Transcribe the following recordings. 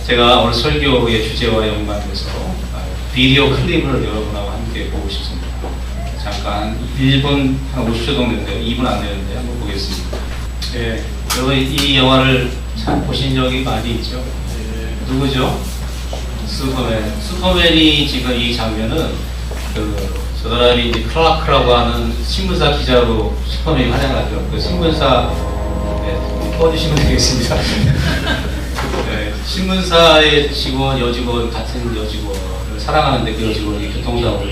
제가 오늘 설교의 주제와 연관돼서 비디오 클립을 여러분하고 함께 보고 싶습니다. 잠깐 1분 한 50초 정도 되는데요. 2분 안 되는데 한번 보겠습니다. 네, 여러분 이 영화를 참 보신 적이 많이 있죠? 네, 누구죠? 슈퍼맨이 지금 이 장면은 저 사람이 이제 클라크라고 하는 신문사 기자로 슈퍼맨이 활약하죠. 그 신문사 꺼주시면 되겠습니다. 네, 신문사의 직원, 여직원, 같은 여직원을 사랑하는데 그 여직원이 교통사고로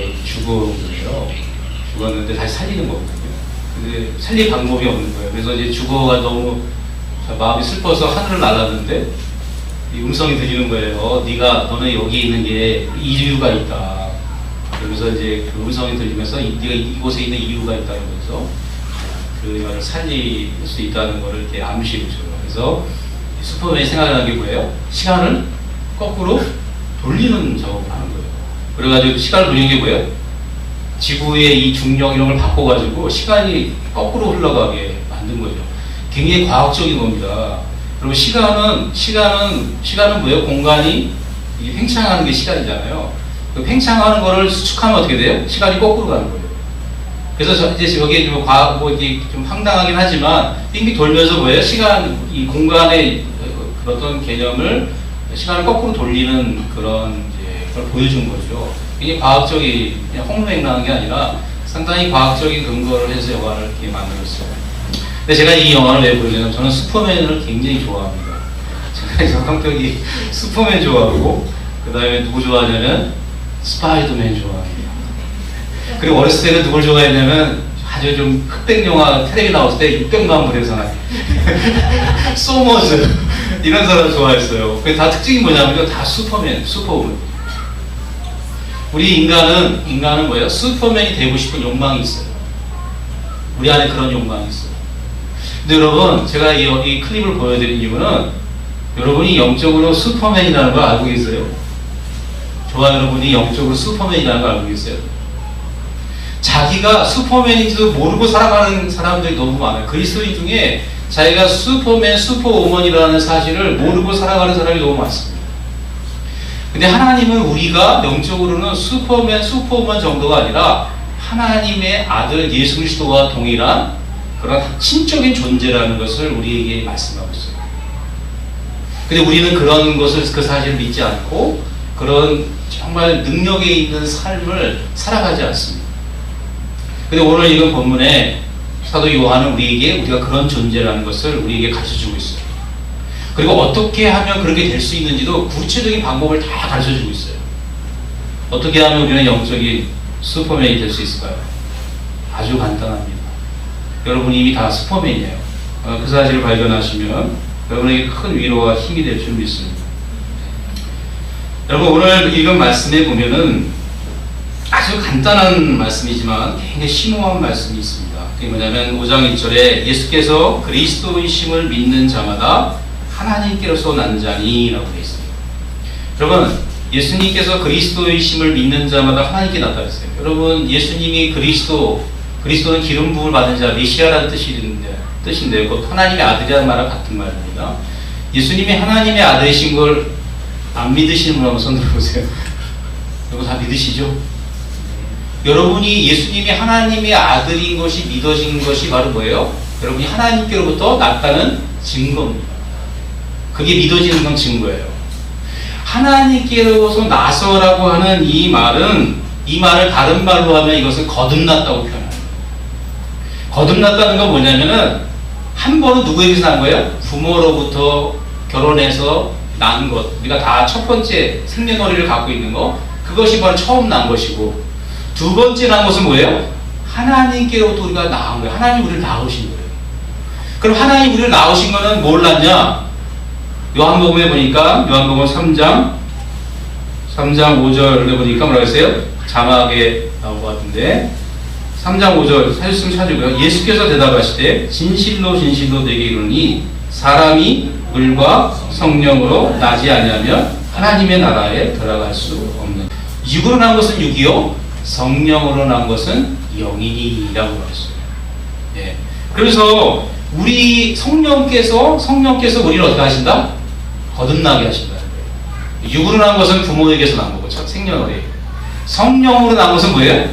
죽었는데 다시 살리는 거거든요. 근데 살릴 방법이 없는 거예요. 그래서 이제 죽어가 너무 마음이 슬퍼서 하늘을 날았는데 이 음성이 들리는 거예요. 너는 여기 있는 게 이유가 있다. 그러면서 이제 그 음성이 들리면서 네가 이곳에 있는 이유가 있다. 그러면서 그를 살릴 수 있다는 거를 이렇게 암시해 줘요. 그래서 슈퍼맨이 생각하는 게 뭐예요? 시간을 거꾸로 돌리는 작업을 하는 거예요. 그래가지고 시간을 돌리는 게 뭐예요? 지구의 이 중력 이런 걸 바꿔가지고 시간이 거꾸로 흘러가게 만든 거죠. 굉장히 과학적인 겁니다. 그리고 시간은 뭐예요? 공간이 팽창하는 게 시간이잖아요. 그 팽창하는 거를 수축하면 어떻게 돼요? 시간이 거꾸로 가는 거예요. 그래서 이제 여기에 좀 과학 이게 좀 황당하긴 하지만 빙빙 돌면서 뭐예요? 이 공간의 어떤 개념을 시간을 거꾸로 돌리는 그런 걸 보여준 거죠. 이게 과학적인 그냥 홍루맹랑한 게 아니라 상당히 과학적인 근거를 해서 영화를 이렇게 만들었어요. 근데 제가 이 영화를 왜 보냐면 저는 슈퍼맨을 굉장히 좋아합니다. 제가 성격이 슈퍼맨 좋아하고 그 다음에 누구 좋아하냐면 스파이더맨 좋아합니다. 그리고 어렸을 때는 누굴 좋아했냐면 아주 좀 흑백 영화 텔레비 나왔을 때 600만 불의 사나이 소머즈 이런 사람 좋아했어요. 그 다 특징이 뭐냐면 다 슈퍼맨, 슈퍼우먼. 우리 인간은 뭐예요? 슈퍼맨이 되고 싶은 욕망이 있어요. 우리 안에 그런 욕망이 있어요. 근데 여러분, 제가 이 클립을 보여드린 이유는 여러분이 영적으로 슈퍼맨이라는 걸 알고 계세요? 저와 여러분이 영적으로 슈퍼맨이라는 걸 알고 계세요? 자기가 슈퍼맨인지도 모르고 살아가는 사람들이 너무 많아요. 그리스도인 중에 자기가 슈퍼맨, 슈퍼우먼이라는 사실을 모르고 살아가는 사람이 너무 많습니다. 근데 하나님은 우리가 영적으로는 슈퍼맨, 슈퍼우먼 정도가 아니라 하나님의 아들 예수 그리스도와 동일한 그런 신적인 존재라는 것을 우리에게 말씀하고 있어요. 근데 우리는 그런 것을, 그 사실을 믿지 않고 그런 정말 능력에 있는 삶을 살아가지 않습니다. 근데 오늘 읽은 본문에 사도 요한은 우리가 그런 존재라는 것을 우리에게 가르쳐주고 있어요. 그리고 어떻게 하면 그렇게 될 수 있는지도 구체적인 방법을 다 가르쳐주고 있어요. 어떻게 하면 우리는 영적인 슈퍼맨이 될 수 있을까요? 아주 간단합니다. 여러분이 이미 다 슈퍼맨이에요. 그 사실을 발견하시면 여러분에게 큰 위로와 힘이 될 줄 믿습니다. 여러분 오늘 읽은 말씀에 보면은 아주 간단한 말씀이지만 굉장히 심오한 말씀이 있습니다. 그게 뭐냐면 5장 1절에 예수께서 그리스도이심을 믿는 자마다 하나님께로서 난 자니 라고 되어 있습니다. 여러분 예수님께서 그리스도이심을 믿는 자마다 하나님께 나타났어요. 여러분 예수님이 그리스도는 기름 부음을 받은 자 메시아라는 뜻인데요. 곧 하나님의 아들이라는 말과 같은 말입니다. 예수님이 하나님의 아들이신 걸 안 믿으시는 분 한번 손 들어보세요. 여러분 다 믿으시죠? 여러분이 예수님이 하나님의 아들인 것이 믿어진 것이 바로 뭐예요? 여러분이 하나님께로부터 났다는 증거입니다. 그게 믿어지는 건 증거예요. 하나님께로서 나서라고 하는 이 말을 다른 말로 하면 이것을 거듭났다고 표현합니다. 거듭났다는 건 뭐냐면은 한 번은 누구에게서 난 거예요? 부모로부터 결혼해서 난 것. 우리가 다 첫 번째 생년월일을 갖고 있는 거. 그것이 바로 처음 난 것이고 두 번째 난 것은 뭐예요? 하나님께로부터 우리가 낳은 거예요. 하나님 우리를 낳으신 거예요. 그럼 하나님 우리를 낳으신 거는 뭘 낳냐? 요한복음에 보니까 요한복음 3장 5절에 보니까 뭐라고 했어요? 자막에 나온 것 같은데 3장 5절 찾으시면 찾으고요. 예수께서 대답하시되 진실로 진실로 내게 이르노니 사람이 물과 성령으로 나지 아니하면 하나님의 나라에 들어갈 수 없는. 육으로 난 것은 육이요 성령으로 난 것은 영이니라고 말했어요. 예. 그래서 우리 성령께서 우리를 어떻게 하신다? 거듭나게 하신다는 거예요. 육으로 난 것은 부모에게서 난 거고, 생년월일. 성령으로 난 것은 뭐예요?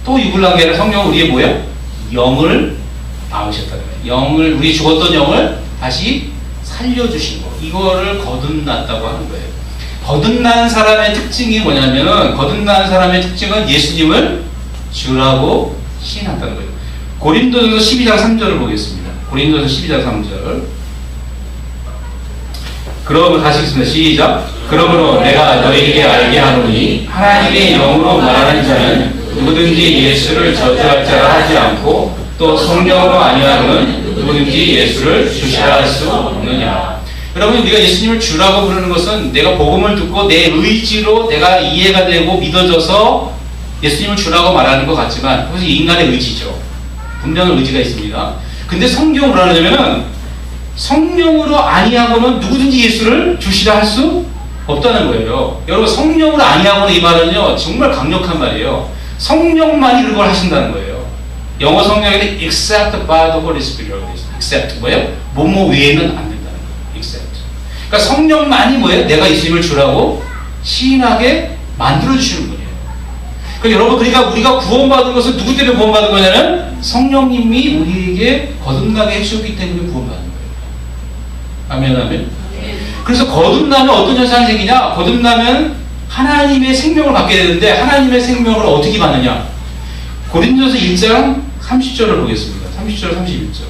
또 육을 난 게 아니라 성령은 우리의 뭐예요? 영을 낳으셨다는 거예요. 영을, 우리 죽었던 영을 다시 살려주신 거. 이거를 거듭났다고 하는 거예요. 거듭난 사람의 특징이 뭐냐면은, 거듭난 사람의 특징은 예수님을 주라고 시인한다는 거예요. 고린도전서 12장 3절을 보겠습니다. 고린도전서 12장 3절. 그러므로 다시 읽습니다. 시작. 그러므로 내가 너희에게 알게 하노니 하나님의 영으로 말하는 자는 누구든지 예수를 저주할 자라 하지 않고 또 성령으로 아니하고는 누구든지 예수를 주시라 할 수 없느냐. 여러분, 우리가 예수님을 주라고 부르는 것은 내가 복음을 듣고 내 의지로 내가 이해가 되고 믿어져서 예수님을 주라고 말하는 것 같지만 그것은 인간의 의지죠. 분명한 의지가 있습니다. 근데 성경은 뭐라 그러냐면은 성령으로 아니하고는 누구든지 예수를 주시라 할 수 없다는 거예요. 여러분, 성령으로 아니하고는 이 말은요 정말 강력한 말이에요. 성령만이 그걸 하신다는 거예요. 영어 성경에는 except by the Holy Spirit. except 뭐예요? 뭐뭐 외에는 안 된다는 거예요. except. 그러니까 성령만이 뭐예요? 내가 예수님을 주라고 시인하게 만들어주시는 분이에요. 그러니까 여러분, 그러니까 우리가 구원받은 것은 누구 때문에 구원받은 거냐면 성령님이 우리에게 거듭나게 해주셨기 때문에 구원받은 거예요. 아멘, 아멘. 그래서 거듭나면 어떤 현상이 생기냐? 거듭나면 하나님의 생명을 받게 되는데 하나님의 생명을 어떻게 받느냐? 고린도전서 1장 30절을 보겠습니다. 30절, 31절.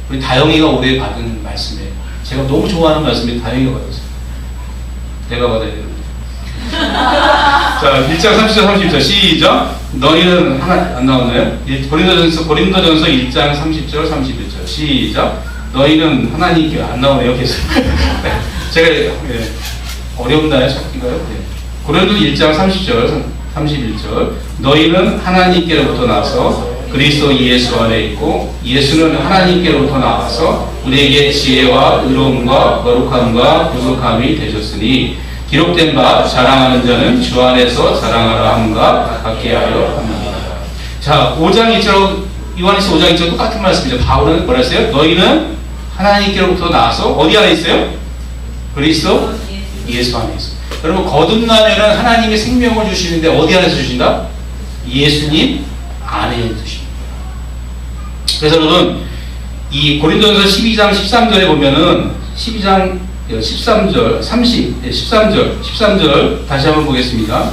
우리 다영이가 올해 받은 말씀이에요. 제가 너무 좋아하는 말씀이 다영이가 받았어요. 내가 받아야 되는데. 자, 1장 30절, 30절. 시작. 너희는 하나, 안 나오나요? 고린도전서 1장 30절, 31절. 시작. 너희는 하나님께 안 나오네요, 계속. 제가, 어렵나요? 찾기가요? 네. 고린도서 1장 30절, 31절. 너희는 하나님께로부터 나서 그리스도 예수 안에 있고 예수는 하나님께로부터 나와서 우리에게 지혜와 의로움과 거룩함과 구속함이 되셨으니 기록된 바 자랑하는 자는 주 안에서 자랑하라 함과 같게 하려 합니다. 자, 5장 2절, 요한일서 5장 2절 똑같은 말씀이죠. 바울은 뭐라 했어요? 너희는 하나님께로부터 나와서 어디 안에 있어요? 그리스도 예수 안에 있어요. 여러분, 거듭나면은 하나님의 생명을 주시는데 어디 안에서 주신다? 예수님 안에 주십니다. 그래서 여러분, 이 고린도전서 12장 13절에 보면은 12장 13절, 13절 다시 한번 보겠습니다.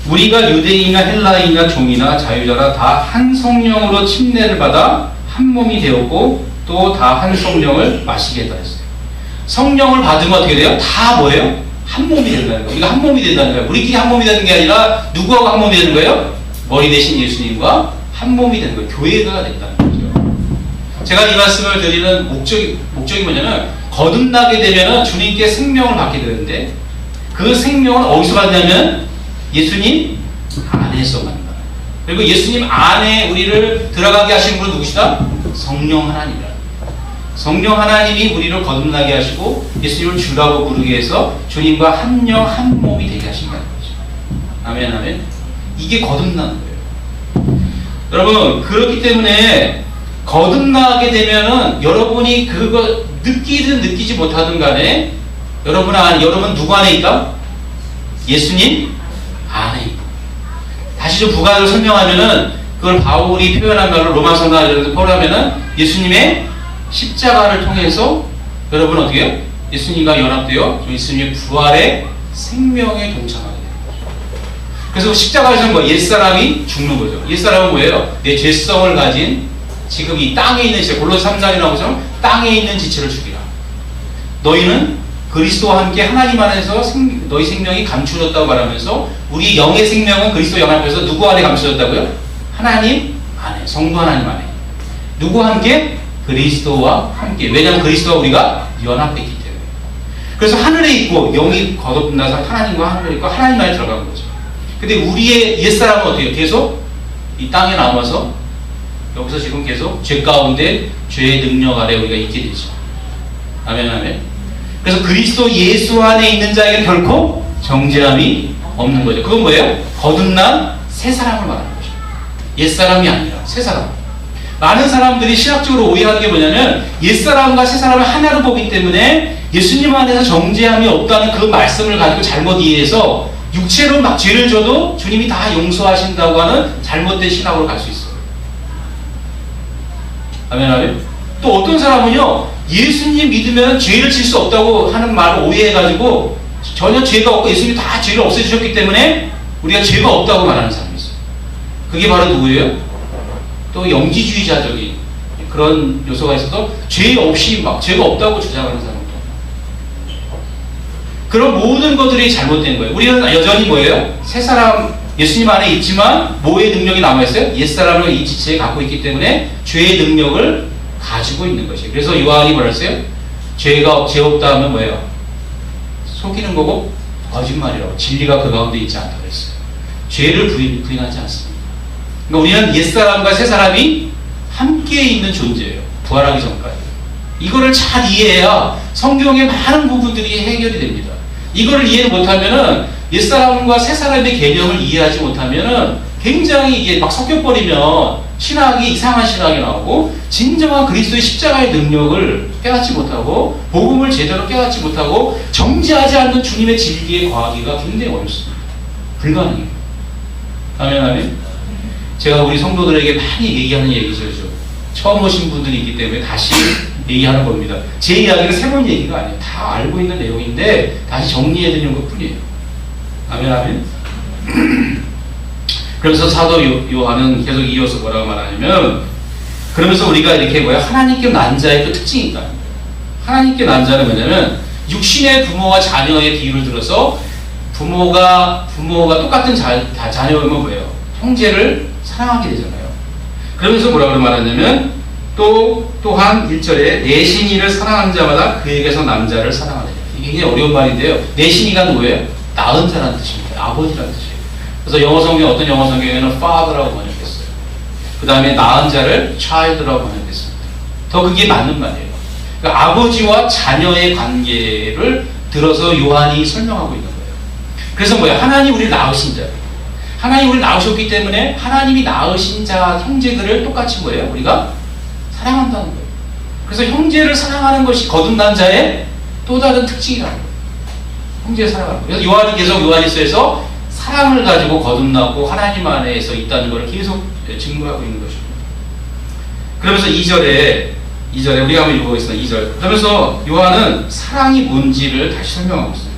우리가 유대인이나 헬라인이나 종이나 자유자나 다 한 성령으로 침례를 받아 한 몸이 되었고 또 다 한 성령을 마시겠다 했어요. 성령을 받으면 어떻게 돼요? 다 뭐예요? 한 몸이 된다는 거예요. 우리가 한 몸이 된다는 거예요. 우리끼리 한 몸이 되는 게 아니라 누구하고 한 몸이 되는 거예요? 머리 대신 예수님과 한 몸이 되는 거예요. 교회가 된다는 거죠. 제가 이 말씀을 드리는 목적이 뭐냐면 거듭나게 되면 주님께 생명을 받게 되는데 그 생명은 어디서 받냐면 예수님 안에서 받는다. 그리고 예수님 안에 우리를 들어가게 하신 분은 누구시다? 성령 하나님이라. 성령 하나님이 우리를 거듭나게 하시고 예수님을 주라고 부르게 해서 주님과 한 영 한 몸이 되게 하신다는 거죠. 아멘, 아멘. 이게 거듭나는 거예요. 여러분, 그렇기 때문에 거듭나게 되면은 여러분이 그거 느끼든 느끼지 못하든 간에 여러분 누구 안에 있다? 예수님 안에 있다. 다시 좀 부가적으로 설명하면은 그걸 바울이 표현한 말로 로마서나 이런 데서 포함하면은 예수님의 십자가를 통해서 여러분 어떻게 해요? 예수님과 연합되어 예수님의 부활의 생명에 동참하게 됩니다. 그래서 십자가에서는 뭐 옛사람이 죽는 거죠. 옛사람은 뭐예요? 내 죄성을 가진 지금 이 땅에 있는 지체, 골로새 3장에 나온 것처럼 땅에 있는 지체를 죽이라. 너희는 그리스도와 함께 하나님 안에서 너희 생명이 감추어졌다고 말하면서 우리 영의 생명은 그리스도 영 앞에서 누구 안에 감추어졌다고요? 하나님 안에, 성부 하나님 안에. 누구와 함께? 그리스도와 함께. 왜냐하면 그리스도와 우리가 연합했기 때문에. 그래서 하늘에 있고 영이 거듭나서 하나님과 하늘에 있고 하나님 안에 들어가는 거죠. 근데 우리의 옛사람은 어떻게 해요? 계속 이 땅에 남아서 여기서 지금 계속 죄 가운데 죄의 능력 아래 우리가 있게 되죠. 아멘, 아멘. 그래서 그리스도 예수 안에 있는 자에게 결코 정죄함이 없는 거죠. 그건 뭐예요? 거듭난 새 사람을 말하는 거죠. 옛사람이 아니라 새 사람. 많은 사람들이 신학적으로 오해하는 게 뭐냐면 옛사람과 새 사람을 하나로 보기 때문에 예수님 안에서 정죄함이 없다는 그 말씀을 가지고 잘못 이해해서 육체로 막 죄를 져도 주님이 다 용서하신다고 하는 잘못된 신학으로 갈 수 있어요. 아멘, 아멘. 또 어떤 사람은요, 예수님 믿으면 죄를 질 수 없다고 하는 말을 오해해가지고 전혀 죄가 없고 예수님이 다 죄를 없애주셨기 때문에 우리가 죄가 없다고 말하는 사람이 있어요. 그게 바로 누구예요? 또 영지주의자적인 그런 요소가 있어서 죄 없이 막 죄가 없다고 주장하는 사람도. 그런 모든 것들이 잘못된 거예요. 우리는 여전히 뭐예요? 새 사람 예수님 안에 있지만 뭐의 능력이 남아있어요? 옛사람을 이 지체에 갖고 있기 때문에 죄의 능력을 가지고 있는 것이에요. 그래서 요한이 뭐라 했어요? 죄 없다 하면 뭐예요? 속이는 거고 거짓말이라고. 진리가 그 가운데 있지 않다고 그랬어요. 죄를 부인하지 않습니다. 그러니까 우리는 옛사람과 새사람이 함께 있는 존재예요. 부활하기 전까지. 이거를 잘 이해해야 성경의 많은 부분들이 해결이 됩니다. 이거를 이해 못하면은 옛사람과 새사람의 개념을 이해하지 못하면은 굉장히 이게 막 섞여버리면 신학이 이상한 신학이 나오고 진정한 그리스도의 십자가의 능력을 깨닫지 못하고 복음을 제대로 깨닫지 못하고 정죄하지 않는 주님의 진리에 거하기가 굉장히 어렵습니다. 불가능해요. 아멘, 아멘. 제가 우리 성도들에게 많이 얘기하는 얘기죠. 처음 오신 분들이 있기 때문에 다시 얘기하는 겁니다. 제 이야기는 새로운 얘기가 아니에요. 다 알고 있는 내용인데 다시 정리해드리는 것 뿐이에요. 아멘, 아멘. 그러면서 사도 요한은 계속 이어서 뭐라고 말하냐면, 그러면서 우리가 이렇게 하나님께 난 자의 또 특징이 있다. 하나님께 난 자는 뭐냐면 육신의 부모와 자녀의 비유를 들어서 부모가 똑같은 자녀이면 뭐예요? 형제를 사랑하게 되잖아요. 그러면서 뭐라고 말하냐면 또한 1절에 내신이를 사랑하는 자마다 그에게서 난 자를 사랑하느냐. 이게 굉장히 어려운 말인데요. 내신이가 누구예요? 낳은 자라는 뜻입니다. 아버지라는 뜻이에요. 그래서 어떤 영어 성경에는 father라고 번역했어요. 그 다음에 낳은 자를 child라고 번역했습니다. 더 그게 맞는 말이에요. 그러니까 아버지와 자녀의 관계를 들어서 요한이 설명하고 있는 거예요. 그래서 하나님 우리를 낳으신 자. 하나님 우리를 낳으셨기 때문에 하나님이 낳으신 자 형제들을 똑같이 우리가 사랑한다는 거예요. 그래서 형제를 사랑하는 것이 거듭난 자의 또 다른 특징이라는 거예요. 형제를 사랑하는 거예요. 그래서 요한이 계속 요한일서에서 사랑을 가지고 거듭나고 하나님 안에서 있다는 것을 계속 증거하고 있는 것입니다. 그러면서 2절에 우리가 한번 읽어보겠습니다. 2절. 그러면서 요한은 사랑이 뭔지를 다시 설명하고 있어요.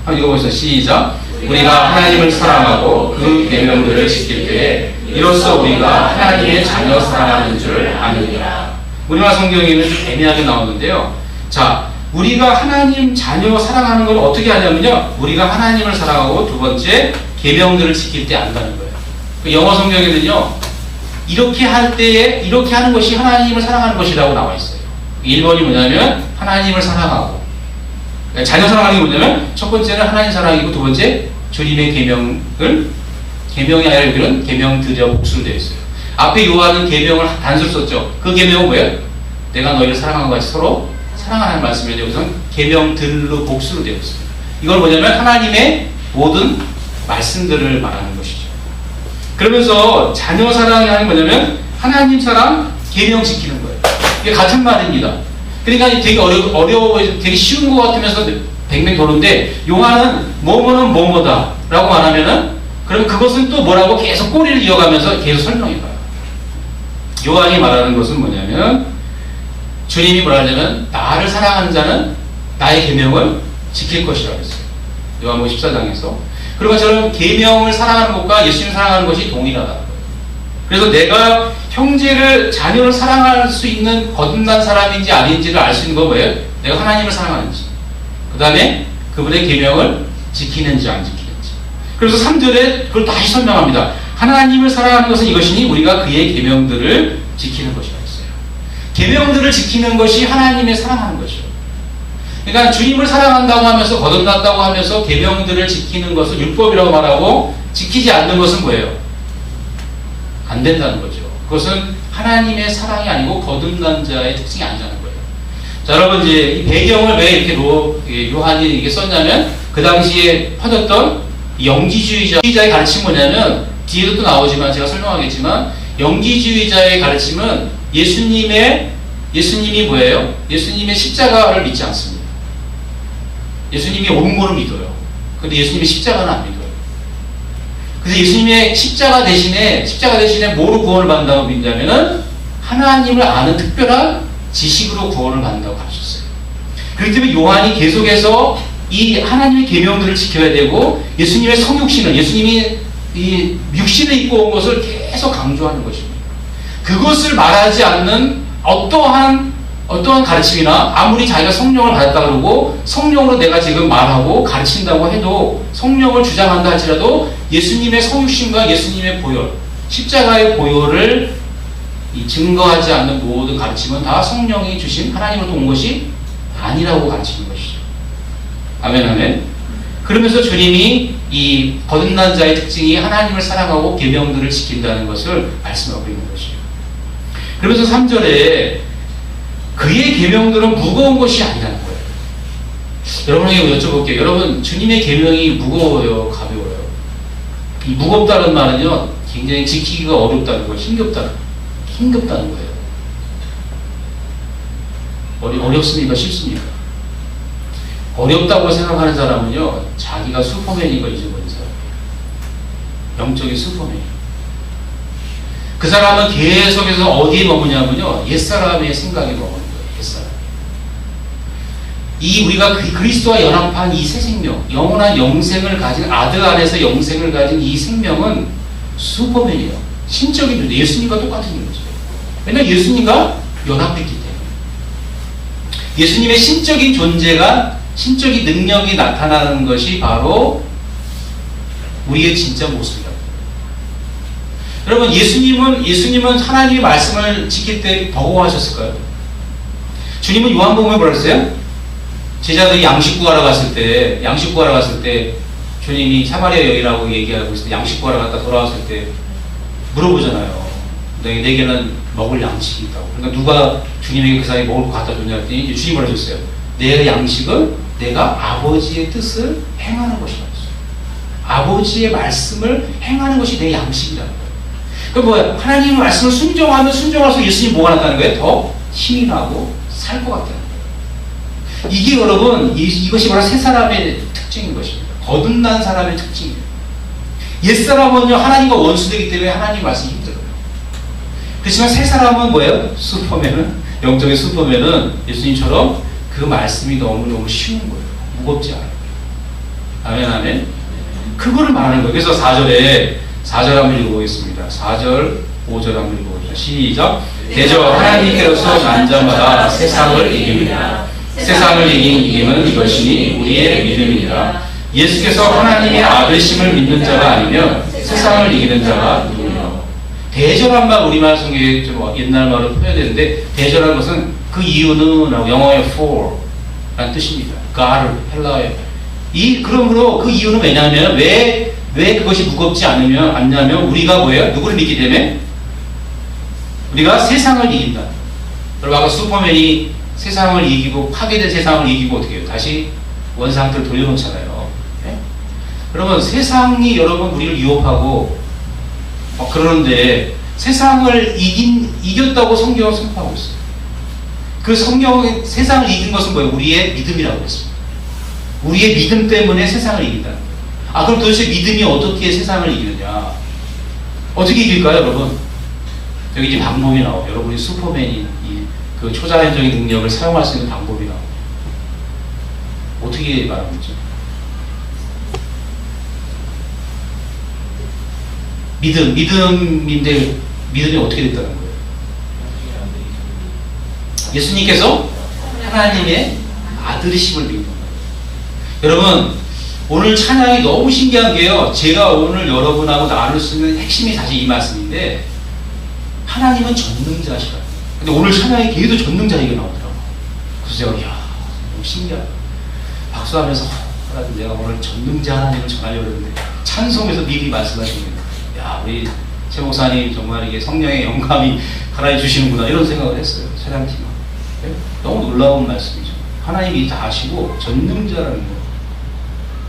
한번 읽어보겠습니다. 시작. 우리가 하나님을 사랑하고 그 계명들을 지킬 때에 이로써 우리가 하나님의 자녀 사랑하는 줄 아느니라. 우리나라 성경에는 좀 애매하게 나오는데요. 자, 우리가 하나님 자녀 사랑하는 걸 어떻게 하냐면요. 우리가 하나님을 사랑하고 두 번째 계명들을 지킬 때 안다는 거예요. 영어 성경에는요. 이렇게 할 때에 이렇게 하는 것이 하나님을 사랑하는 것이라고 나와 있어요. 1번이 뭐냐면 하나님을 사랑하고, 자녀 사랑하는 게 뭐냐면 첫 번째는 하나님 사랑이고 두 번째 주님의 계명이 아니라 여기는 계명들이라고 복수로 되어 있어요. 앞에 요한은 계명을 단수로 썼죠. 그 계명은 뭐예요? 내가 너희를 사랑한 것 같이 서로 사랑하는 말씀인데 여기서는 계명들로 복수로 되어 있습니다. 이건 뭐냐면 하나님의 모든 말씀들을 말하는 것이죠. 그러면서 자녀 사랑이 하는 뭐냐면 하나님 사랑, 계명 지키는 거예요. 이게 같은 말입니다. 그러니까 되게 어려워, 되게 쉬운 것 같으면서 백맹도로인데 요한은 뭐뭐는 뭐뭐다 라고 말하면은 그러면 그것은 또 뭐라고 계속 꼬리를 이어가면서 계속 설명해봐요. 요한이 말하는 것은 뭐냐면 주님이 뭐라 하냐면 나를 사랑하는 자는 나의 계명을 지킬 것이라고 했어요. 요한복음 14장에서. 그리고 저는 계명을 사랑하는 것과 예수님을 사랑하는 것이 동일하다는 거예요. 그래서 내가 형제를, 자녀를 사랑할 수 있는 거듭난 사람인지 아닌지를 알 수 있는 건 뭐예요? 내가 하나님을 사랑하는지, 그 다음에 그분의 계명을 지키는지 안 지키는지. 그래서 3절에 그걸 다시 설명합니다. 하나님을 사랑하는 것은 이것이니 우리가 그의 계명들을 지키는 것이라 했어요. 계명들을 지키는 것이 하나님의 사랑하는 것이죠. 그러니까 주님을 사랑한다고 하면서 거듭났다고 하면서 계명들을 지키는 것을 율법이라고 말하고 지키지 않는 것은 뭐예요? 안 된다는 거죠. 그것은 하나님의 사랑이 아니고 거듭난 자의 특징이 아니라는 거예요. 자, 여러분 이제 이 배경을 왜 이렇게 요한이 이렇게 썼냐면 그 당시에 퍼졌던 영지주의자의 가르침이 뭐냐면 뒤에도 또 나오지만 제가 설명하겠지만 영지주의자의 가르침은 예수님이 뭐예요? 예수님의 십자가를 믿지 않습니다. 예수님이 옳은 거는 믿어요. 근데 예수님의 십자가는 안 믿어요. 그래서 예수님의 십자가 대신에 뭐로 구원을 받는다고 믿냐면은 하나님을 아는 특별한 지식으로 구원을 받는다고 가르쳤어요. 그렇기 때문에 요한이 계속해서 이 하나님의 계명들을 지켜야 되고 예수님의 성육신을, 예수님이 이 육신을 입고 온 것을 계속 강조하는 것입니다. 그것을 말하지 않는 어떠한 가르침이나 아무리 자기가 성령을 받았다 그러고 성령으로 내가 지금 말하고 가르친다고 해도 성령을 주장한다 할지라도 예수님의 성육신과 예수님의 보혈, 십자가의 보혈을 증거하지 않는 모든 가르침은 다 성령이 주신 하나님으로부터 온 것이 아니라고 가르치는 것이죠. 아멘, 아멘. 그러면서 주님이 이 거듭난 자의 특징이 하나님을 사랑하고 계명들을 지킨다는 것을 말씀하고 있는 것이에요. 그러면서 3절에 그의 계명들은 무거운 것이 아니라는 거예요. 여러분에게 여쭤볼게요. 여러분, 주님의 계명이 무거워요, 가벼워요? 이 무겁다는 말은요, 굉장히 지키기가 어렵다는 거예요. 힘겹다는 거예요. 어렵습니까? 쉽습니까? 어렵다고 생각하는 사람은요, 자기가 슈퍼맨인 걸 잊어버린 사람이에요. 영적인 슈퍼맨. 그 사람은 계속해서 어디에 머무냐면요, 옛사람의 생각에 머무는 거예요. 옛사람. 이 우리가 그리스도와 연합한 이 새 생명, 영원한 영생을 가진 아들 안에서 영생을 가진 이 생명은 슈퍼맨이에요. 신적인 존재, 예수님과 똑같은 존재예요. 왜냐하면 예수님과 연합했기 때문에. 예수님의 신적인 존재가, 신적인 능력이 나타나는 것이 바로 우리의 진짜 모습이다. 여러분, 예수님은 하나님의 말씀을 지킬 때 버거워하셨을까요? 주님은 요한복음에 뭐라 그랬어요? 제자들이 양식 구하러 갔을 때 주님이 사마리아 여인이라고 얘기하고 있을 때 양식 구하러 갔다 돌아왔을 때 물어보잖아요. 내게는 먹을 양식이 있다고. 그러니까 누가 주님에게 그 사이에 먹을 거 갖다 줬냐 했더니 주님이 뭐라 하셨어요? 내 양식은 내가 아버지의 뜻을 행하는 것이라고 했어요. 아버지의 말씀을 행하는 것이 내 양식이라는 거예요. 그 뭐야? 하나님의 말씀을 순종할수록 예수님이 뭐가 나타나는 거예요? 더 힘이 나고 살 것 같다는 거예요. 이게 여러분, 이것이 바로 새 사람의 특징인 것입니다. 거듭난 사람의 특징이에요. 옛사람은요, 하나님과 원수되기 때문에 하나님 말씀이 힘들어요. 그렇지만 새 사람은 뭐예요? 영적인 슈퍼맨은 예수님처럼 그 말씀이 너무너무 쉬운 거예요. 무겁지 않아요. 아멘, 아멘. 그거를 말하는 거예요. 그래서 4절 한번 읽어보겠습니다. 4절, 5절 한번 읽어보겠습니다. 시작. 대저 하나님께로서 난 자마다 세상을 이깁니다. 세상을 이긴 이김은 이것이니 우리의 믿음이니라. 예수께서 하나님의 아들심을 믿는 자가 아니면 세상을 이기는 자가 누구냐. 대절한 말, 우리말 성경에 좀 옛날 말로 표현되는데, 대절한 것은 그 이유는 영어의 for 라는 뜻입니다. God을 헬라어에. 그러므로 그 이유는 왜냐하면 왜 그것이 무겁지 않냐면 우리가 뭐예요? 누구를 믿기 때문에? 우리가 세상을 이긴다. 여러분, 아까 슈퍼맨이 세상을 이기고 파괴된 세상을 이기고 어떻게 해요? 다시 원상태를 돌려놓잖아요. 네? 여러분, 세상이 여러분 우리를 유혹하고 그러는데 세상을 이겼다고 성경은 선포하고 있어요. 그 성경의 세상을 이긴 것은 뭐예요? 우리의 믿음이라고 했습니다. 우리의 믿음 때문에 세상을 이긴다는 거예요. 그럼 도대체 믿음이 어떻게 세상을 이기느냐? 어떻게 이길까요, 여러분? 여기 이제 방법이 나와요. 여러분이 슈퍼맨이 그 초자연적인 능력을 사용할 수 있는 방법이 나와요. 어떻게 말하고 있죠? 믿음인데 믿음이 어떻게 됐다는 거예요? 예수님께서 하나님의 아들이심을 믿는 거예요. 여러분, 오늘 찬양이 너무 신기한 게요, 제가 오늘 여러분하고 나눌 수 있는 핵심이 사실 이 말씀인데, 하나님은 전능자시다. 근데 오늘 찬양이 계속 전능자 얘기가 나오더라고요. 그래서 제가 너무 신기하다. 박수하면서 하나님, 내가 오늘 전능자 하나님을 전하려고 했는데 찬송에서 미리 말씀하십니다. 우리 최 목사님 정말 이게 성령의 영감이 하나님 주시는구나, 이런 생각을 했어요. 찬양팀은. 네? 너무 놀라운 말씀이죠. 하나님이 다 아시고 전능자라는 거.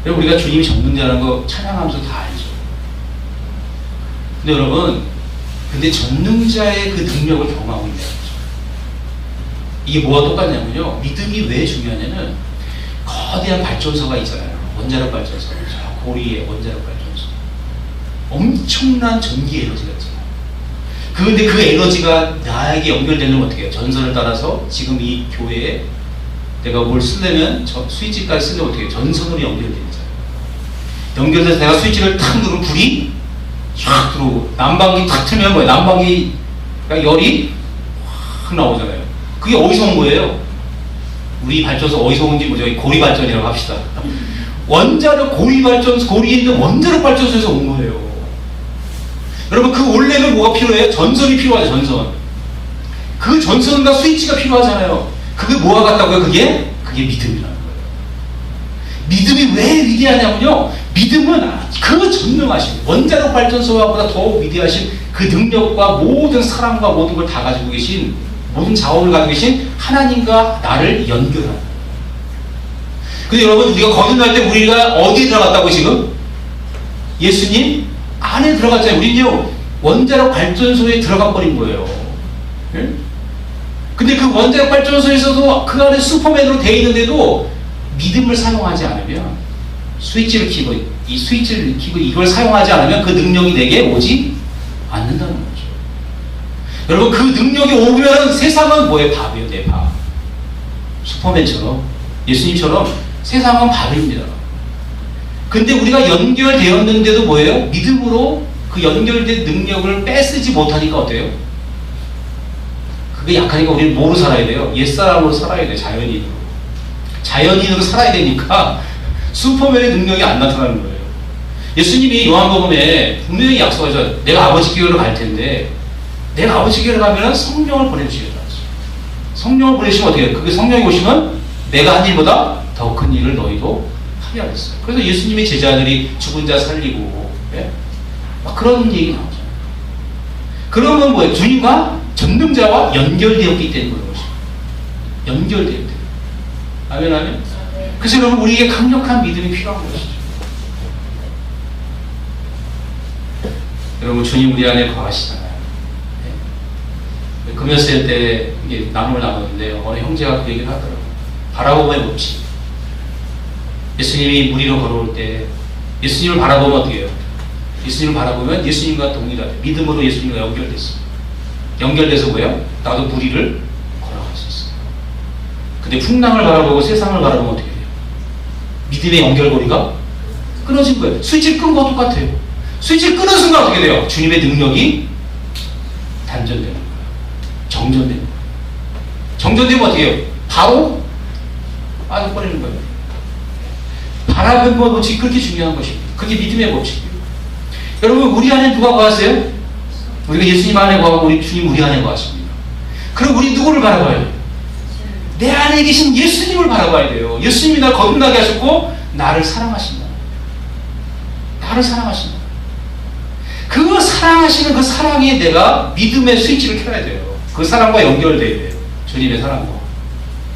그리고 우리가 주님이 전능자라는 거 찬양하면서 다 알죠. 근데 여러분, 전능자의 그 능력을 경험하고 있는 거죠. 이게 뭐가 똑같냐면요, 믿음이 왜 중요하냐면 거대한 발전소가 있잖아요. 원자력 발전소. 저 고리의 원자력 발전소. 엄청난 전기 에너지가 있잖아요. 그런데 그 에너지가 나에게 연결되면 어떻게 해요? 전선을 따라서 지금 이 교회에 내가 뭘 쓰려면 스위치까지 쓰려면 어떻게 해요? 전선으로 연결되잖아요. 연결돼서 내가 스위치를 탁 누르면 불이 쫙 들어오고, 난방기 탁 틀면 뭐예요? 난방기 열이 확 나오잖아요. 그게 어디서 온 거예요? 우리 발전소 어디서 온지 뭐죠? 고리 발전이라고 합시다. 원자력 고리 발전소, 고리에 있는 원자력 발전소에서 온 거예요. 여러분, 그 원래는 뭐가 필요해요? 전선이 필요하죠, 전선. 그 전선과 스위치가 필요하잖아요. 그게 뭐와 같다고요? 그게 믿음이라는 거예요. 믿음이 왜 위대하냐면요, 믿음은 그 전능하신, 원자력 발전소보다 더 위대하신 그 능력과 모든 사랑과 모든 걸 다 가지고 계신, 모든 자원을 가지고 계신 하나님과 나를 연결하는 거예요. 근데 여러분, 우리가 거듭날 때 우리가 어디에 들어갔다고 지금? 예수님 안에 들어갔잖아요. 우리는요, 원자력 발전소에 들어가 버린 거예요. 네? 근데 그 원자력 발전소에서도 그 안에 슈퍼맨으로 되어 있는데도 믿음을 사용하지 않으면, 스위치를 켜고, 이 스위치를 켜고 이걸 사용하지 않으면 그 능력이 내게 오지 않는다는 거죠. 여러분, 그 능력이 오면 세상은 뭐예요? 밥이에요, 내 밥. 슈퍼맨처럼, 예수님처럼 세상은 밥입니다. 근데 우리가 연결되었는데도 뭐예요? 믿음으로 그 연결된 능력을 뺏쓰지 못하니까 어때요? 그게 약하니까 우리는 뭐로 살아야 돼요? 옛사람으로 살아야 돼요. 자연인으로. 자연인으로 살아야 되니까 슈퍼맨의 능력이 안 나타나는 거예요. 예수님이 요한복음에 분명히 약속하죠. 내가 아버지 교회로 갈 텐데, 내가 아버지 교회로 가면 성령을 보내주시겠다. 성령을 보내시면 어떻게 해요? 그게 성령이 오시면 내가 한 일보다 더 큰 일을 너희도 하게 하겠어요. 그래서 예수님의 제자들이 죽은 자 살리고, 예? 막 그런 얘기 나오잖아요. 그러면 뭐예요? 주님과 전능자와 연결되었기 때문에 그런 것이죠. 연결되었기 때문에. 아멘, 아멘. 그래서 여러분, 우리에게 강력한 믿음이 필요한 것이죠. 여러분, 주님 우리 안에 거하시잖아요. 네. 금요일 때 이게 나눔을 나눴는데 어느 형제가 그 얘기를 하더라고요. 바라봄의 법칙. 예수님이 무리로 걸어올 때 예수님을 바라보면 어떻게 해요? 예수님을 바라보면 예수님과 동일하게 믿음으로 예수님과 연결됐어요. 연결돼서 뭐예요? 나도 무리를 걸어갈 수 있어요. 근데 풍랑을 바라보고 세상을 바라보면 어떻게 돼요? 믿음의 연결고리가 끊어진 거예요. 스위치를 끈 거와 똑같아요. 스위치를 끄는 순간 어떻게 돼요? 주님의 능력이 단전되는 거예요. 정전되는 거예요. 정전되면 어떻게 해요? 바로 빠져버리는 거예요. 바라보는 법칙이 그렇게 중요한 것입니다. 그게 믿음의 법칙이에요. 여러분, 우리 안에 누가 거하세요? 우리가 예수님 안에 거하고 우리 주님 우리 안에 거하십니다. 그럼 우리 누구를 바라봐야 돼요? 내 안에 계신 예수님을 바라봐야 돼요. 예수님이 날 거듭나게 하셨고 나를 사랑하신다. 나를 사랑하신다. 그 사랑하시는 그 사랑에 내가 믿음의 스위치를 켜야 돼요. 그 사랑과 연결돼야 돼요. 주님의 사랑과.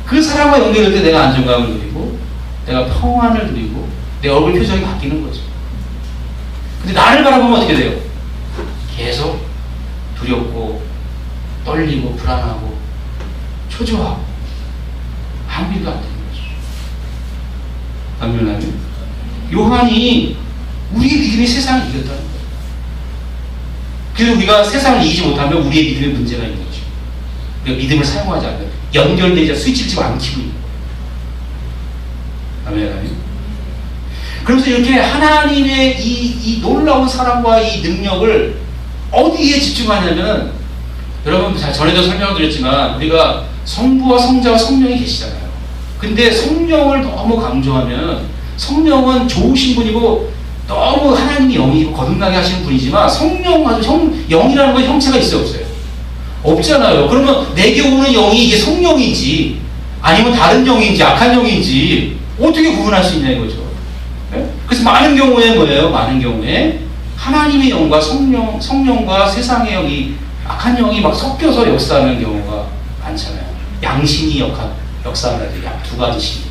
그 사랑과 연결될 때 내가 안정감을 누리고 내가 평안을 누리고 내 얼굴 표정이 바뀌는 거죠. 근데 나를 바라보면 어떻게 돼요? 계속 두렵고 떨리고 불안하고 초조하고 아무 일도 안 되는 거죠. 당연하면 요한이 우리의 믿음이 세상을 이겼다는 거예요. 그래서 우리가 세상을 이기지 못하면 우리의 믿음에 문제가 있는 거죠. 우리가 믿음을 사용하지 않는, 연결되지 않는, 스위치를 지금 안 켜고 있는 거예요. 아멘. 그러면서 이렇게 하나님의 이 놀라운 사랑과 이 능력을 어디에 집중하냐면, 여러분 전에도 설명드렸지만 우리가 성부와 성자와 성령이 계시잖아요. 근데 성령을 너무 강조하면, 성령은 좋으신 분이고 너무 하나님이 영이고 거듭나게 하시는 분이지만, 영이라는 건 형체가 있어요, 없어요? 없잖아요. 그러면 내게 오는 영이 이게 성령인지 아니면 다른 영인지 악한 영인지 어떻게 구분할 수 있냐 이거죠. 네? 그래서 많은 경우에 뭐예요? 많은 경우에 하나님의 영과 성령과 세상의 영이, 악한 영이 막 섞여서 역사하는 경우가 많잖아요. 양신이 역사를 하죠. 두 가지 신.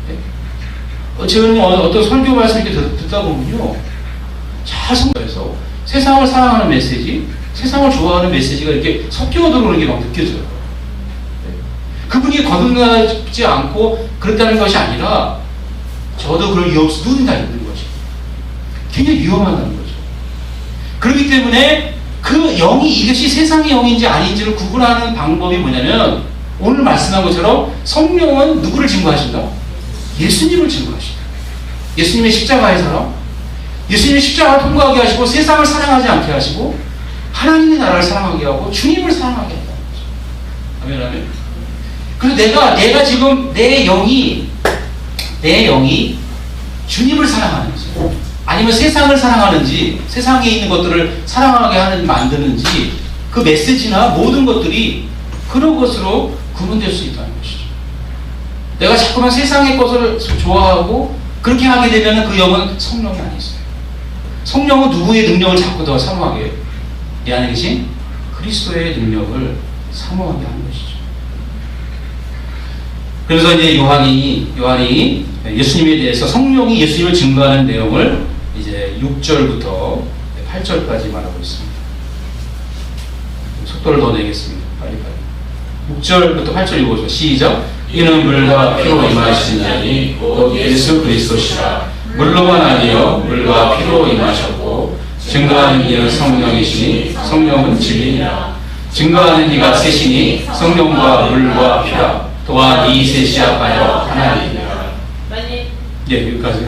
네? 저는 어떤 설교 말씀 이렇게 듣다 보면요, 잘 성경에서 세상을 사랑하는 메시지, 세상을 좋아하는 메시지가 이렇게 섞여 들어오는 게 막 느껴져요. 네? 그분이 거듭나지 않고 그렇다는 것이 아니라 저도 그런 위험 속에 누군가 있는 거죠. 굉장히 위험하다는 거죠. 그렇기 때문에 그 영이 이것이 세상의 영인지 아닌지를 구분하는 방법이 뭐냐면 오늘 말씀한 것처럼 성령은 누구를 증거하신다? 예수님을 증거하신다. 예수님의 십자가의 사랑, 예수님의 십자가를 통과하게 하시고 세상을 사랑하지 않게 하시고 하나님의 나라를 사랑하게 하고 주님을 사랑하게 한다는 거죠. 아멘, 아멘. 그래서 내가 지금 내 영이 주님을 사랑하는지 아니면 세상을 사랑하는지 세상에 있는 것들을 사랑하게 하는 만드는지 그 메시지나 모든 것들이 그런 것으로 구분될 수 있다는 것이죠. 내가 자꾸만 세상의 것을 좋아하고 그렇게 하게 되면 그 영은 성령이 아니었어요. 성령은 누구의 능력을 자꾸 더 사모하게 해요? 내 안에 계신 그리스도의 능력을 사모하게 하는 것이죠. 그래서 이제 요한이 예수님에 대해서 성령이 예수님을 증거하는 내용을 이제 6절부터 8절까지 말하고 있습니다. 속도를 더 내겠습니다. 빨리. 6절부터 8절 읽어보죠. 시작. 이는 물과 피로 임하신 자니 곧 예수 그리스도시라. 물로만 아니요 물과 피로 임하셨고 증거하는 이는 성령이시니 성령은 진리니라. 증거하는 이가 셋이니 성령과 물과 피라. 또한 이 셋이 합하여 하나이니라. 예, 여기까지.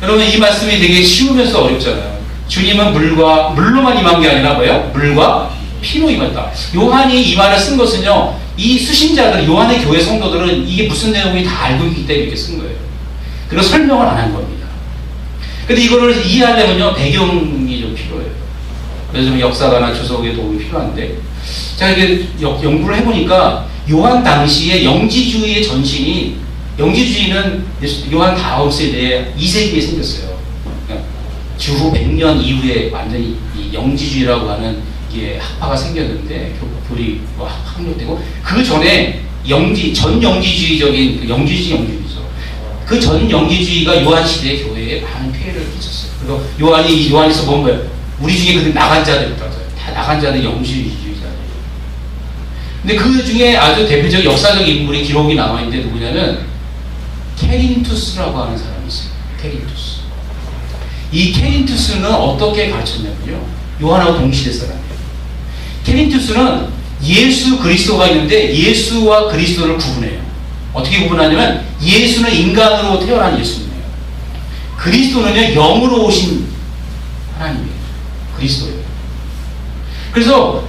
여러분 이 말씀이 되게 쉬우면서 어렵잖아요. 주님은 물로만 임한 게 아니라 뭐예요? 물과 피로 임했다. 요한이 이 말을 쓴 것은요, 이 수신자들, 요한의 교회 성도들은 이게 무슨 내용인지 다 알고 있기 때문에 이렇게 쓴 거예요. 그리고 설명을 안 한 겁니다. 근데 이거를 이해하려면요, 배경이 좀 필요해요. 그래서 좀 역사가나 주석의 도움이 필요한데, 제가 이게 연구를 해보니까 요한 당시에 영지주의의 전신이, 영지주의는 요한 다음 세대에 2세기에 생겼어요. 그러니까 주후 100년 이후에 완전히 이 영지주의라고 하는 이게 학파가 생겼는데 교리 확립되고 그 전에 전 영지주의적인 영지주의죠. 그 전 영지주의가 요한 시대 교회에 많은 피해를 끼쳤어요. 그리고 요한에서 본 거예요. 우리 중에 그때 나간 자들 있다고요. 다 나간 자들 영지주의자들. 근데 그 중에 아주 대표적 역사적 인물이 기록이 나와 있는데 누구냐면 케린투스라고 하는 사람이 있어요. 케린투스. 이 케린투스는 어떻게 가르쳤냐면요. 요한하고 동시대 사람이에요. 케린투스는 예수 그리스도가 있는데 예수와 그리스도를 구분해요. 어떻게 구분하냐면 예수는 인간으로 태어난 예수님이에요. 그리스도는요 영으로 오신 하나님이에요. 그리스도예요. 그래서